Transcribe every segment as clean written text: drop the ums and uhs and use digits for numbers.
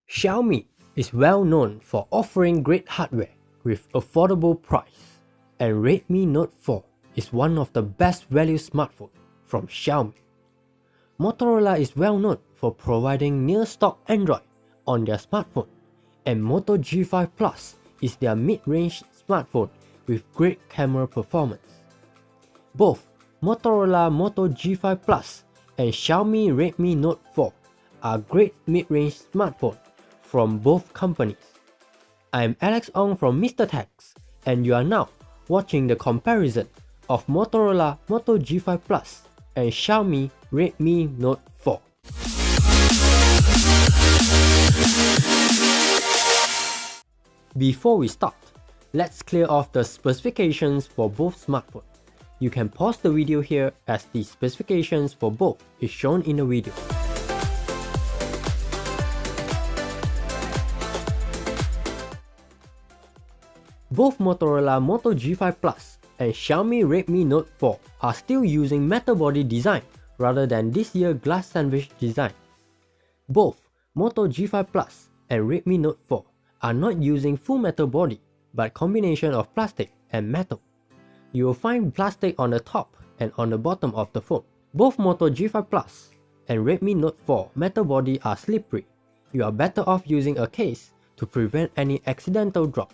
Xiaomi is well known for offering great hardware with affordable price, and Redmi Note 4 is one of the best value smartphones from Xiaomi. Motorola is well known for providing near-stock Android on their smartphone, and Moto G5 Plus is their mid-range smartphone with great camera performance. Both Motorola Moto G5 Plus and Xiaomi Redmi Note 4 are great mid-range smartphones from both companies. I'm Alex Ong from Mr. Techs, and you are now watching the comparison of Motorola Moto G5 Plus and Xiaomi Redmi Note 4. Before we start, let's clear off the specifications for both smartphones. You can pause the video here as the specifications for both is shown in the video. Both Motorola Moto G5 Plus and Xiaomi Redmi Note 4 are still using metal body design rather than this year's glass sandwich design. Both Moto G5 Plus and Redmi Note 4 are not using full metal body but combination of plastic and metal. You will find plastic on the top and on the bottom of the phone. Both Moto G5 Plus and Redmi Note 4 metal body are slippery. You are better off using a case to prevent any accidental drop.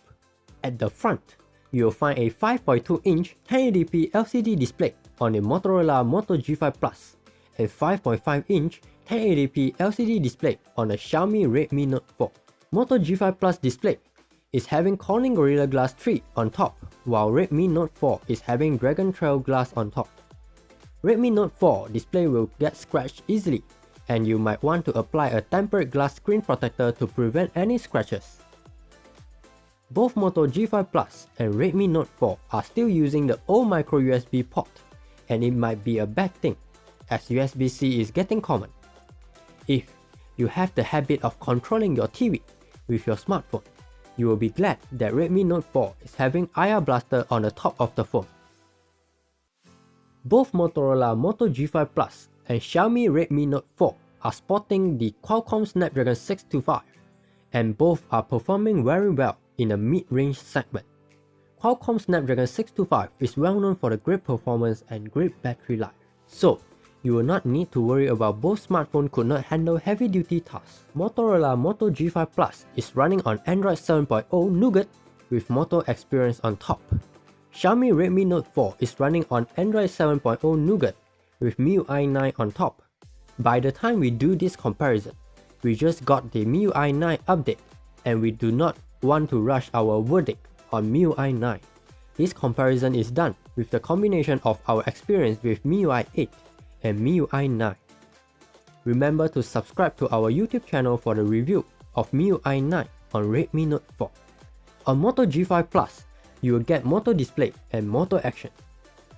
At the front, you will find a 5.2-inch 1080p LCD display on the Motorola Moto G5 Plus and 5.5-inch 1080p LCD display on the Xiaomi Redmi Note 4. Moto G5 Plus display is having Corning Gorilla Glass 3 on top, while Redmi Note 4 is having Dragon Trail glass on top. Redmi Note 4 display will get scratched easily, and you might want to apply a tempered glass screen protector to prevent any scratches. Both Moto G5 Plus and Redmi Note 4 are still using the old micro USB port, and it might be a bad thing, as USB-C is getting common. If you have the habit of controlling your TV with your smartphone, you will be glad that Redmi Note 4 is having IR Blaster on the top of the phone. Both Motorola Moto G5 Plus and Xiaomi Redmi Note 4 are sporting the Qualcomm Snapdragon 625, and both are performing very well in the mid-range segment. Qualcomm Snapdragon 625 is well known for the great performance and great battery life, so you will not need to worry about both smartphones could not handle heavy-duty tasks. Motorola Moto G5 Plus is running on Android 7.0 Nougat with Moto Experience on top. Xiaomi Redmi Note 4 is running on Android 7.0 Nougat with MIUI 9 on top. By the time we do this comparison, we just got the MIUI 9 update, and we do not want to rush our verdict on MIUI 9. This comparison is done with the combination of our experience with MIUI 8 and MIUI 9. Remember to subscribe to our YouTube channel for the review of MIUI 9 on Redmi Note 4. On Moto G5 Plus, you will get Moto Display and Moto Action.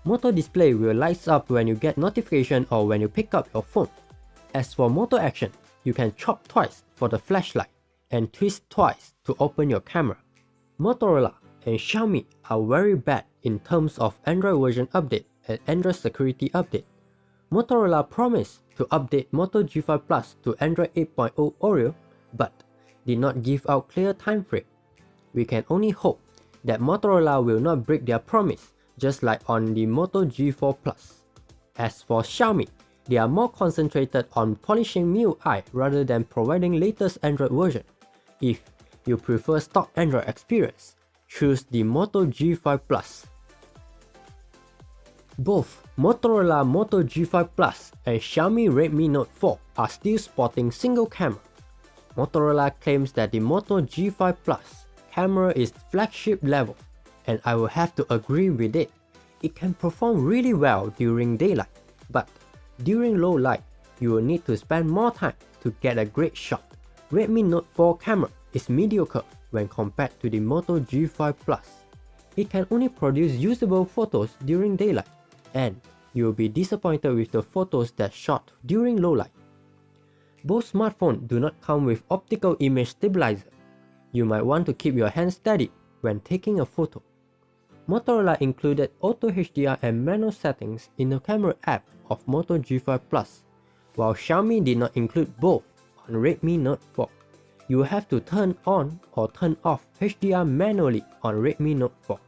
Moto Display will light up when you get notification or when you pick up your phone. As for Moto Action, you can chop twice for the flashlight and twist twice to open your camera. Motorola and Xiaomi are very bad in terms of Android version update and Android security update. Motorola promised to update Moto G5 Plus to Android 8.0 Oreo, but did not give out clear time frame. We can only hope that Motorola will not break their promise, just like on the Moto G4 Plus. As for Xiaomi, they are more concentrated on polishing MIUI rather than providing latest Android version. If you prefer stock Android experience, choose the Moto G5 Plus. Both Motorola Moto G5 Plus and Xiaomi Redmi Note 4 are still sporting single camera. Motorola claims that the Moto G5 Plus camera is flagship level, and I will have to agree with it. It can perform really well during daylight, but during low light, you will need to spend more time to get a great shot. Redmi Note 4 camera is mediocre when compared to the Moto G5 Plus. It can only produce usable photos during daylight, and you will be disappointed with the photos that shot during low light. Both smartphones do not come with optical image stabilizer. You might want to keep your hand steady when taking a photo. Motorola included Auto HDR and manual settings in the camera app of Moto G5 Plus, while Xiaomi did not include both on Redmi Note 4. you will have to turn on or turn off HDR manually on Redmi Note 4.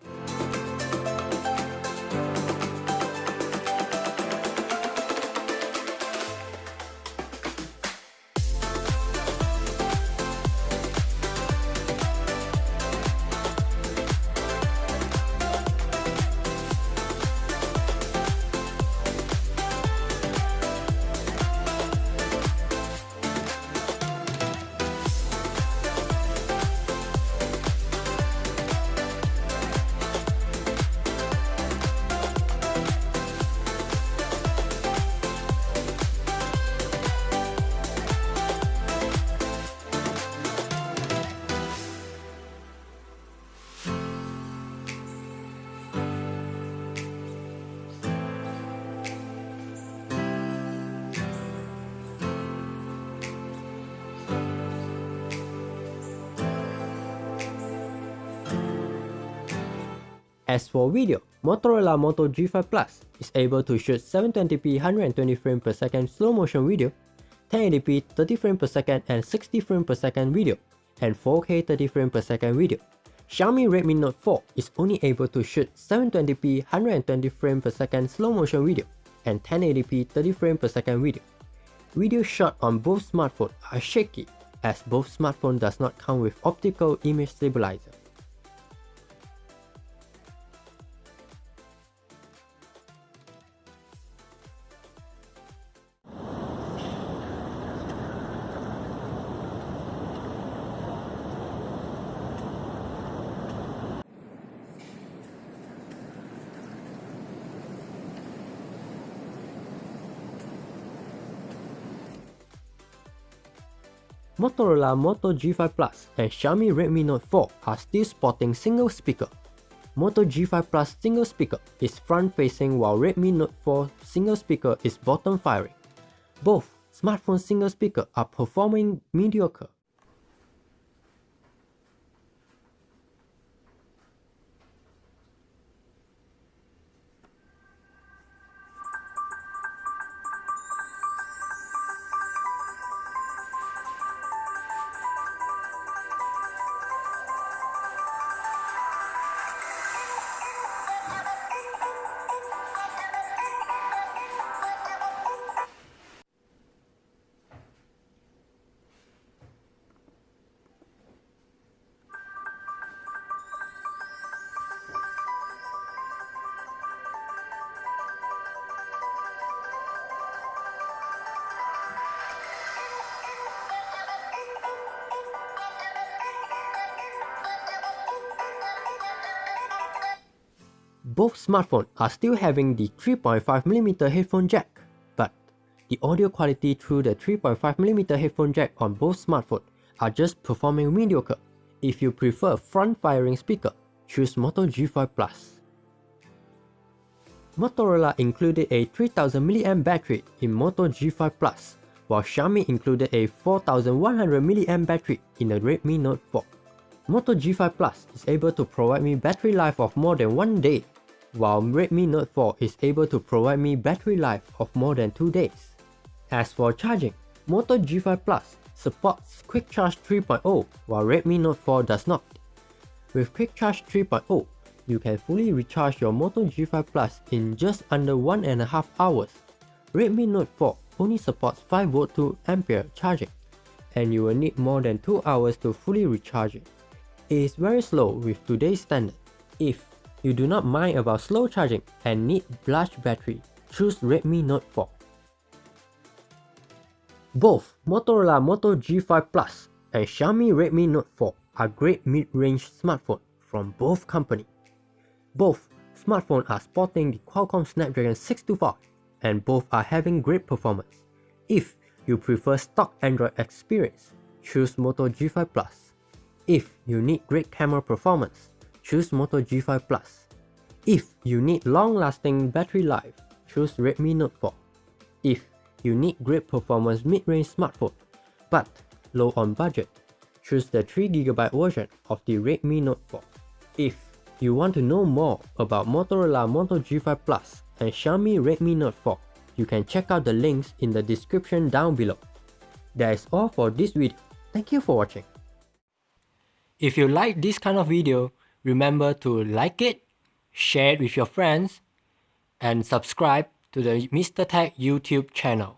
As for video, Motorola Moto G5 Plus is able to shoot 720p 120 frames per second slow motion video, 1080p 30 frames per second and 60 frames per second video, and 4K 30 frames per second video. Xiaomi Redmi Note 4 is only able to shoot 720p 120 frames per second slow motion video and 1080p 30 frames per second video. Video shot on both smartphones are shaky as both smartphones does not come with optical image stabilizer. Motorola Moto G5 Plus and Xiaomi Redmi Note 4 are still sporting single speaker. Moto G5 Plus single speaker is front facing while Redmi Note 4 single speaker is bottom firing. Both smartphone single speaker are performing mediocre. Both smartphones are still having the 3.5mm headphone jack, but the audio quality through the 3.5mm headphone jack on both smartphones are just performing mediocre. If you prefer front-firing speaker, choose Moto G5 Plus. Motorola included a 3000mAh battery in Moto G5 Plus, while Xiaomi included a 4100mAh battery in the Redmi Note 4. Moto G5 Plus is able to provide me battery life of more than 1 day, while Redmi Note 4 is able to provide me battery life of more than 2 days. As for charging, Moto G5 Plus supports Quick Charge 3.0 while Redmi Note 4 does not. With Quick Charge 3.0, you can fully recharge your Moto G5 Plus in just under 1.5 hours. Redmi Note 4 only supports 5V 2A charging, and you will need more than 2 hours to fully recharge it. It is very slow with today's standard. If you do not mind about slow charging and need large battery, choose Redmi Note 4. Both Motorola Moto G5 Plus and Xiaomi Redmi Note 4 are great mid-range smartphones from both companies. Both smartphones are sporting the Qualcomm Snapdragon 625 and both are having great performance. If you prefer stock Android experience, choose Moto G5 Plus. If you need great camera performance, choose Moto G5 Plus. If you need long-lasting battery life, choose Redmi Note 4. If you need great performance mid-range smartphone, but low on budget, choose the 3GB version of the Redmi Note 4. If you want to know more about Motorola Moto G5 Plus and Xiaomi Redmi Note 4, you can check out the links in the description down below. That is all for this video. Thank you for watching. If you like this kind of video, remember to like it, share it with your friends, and subscribe to the Mr. Tech YouTube channel.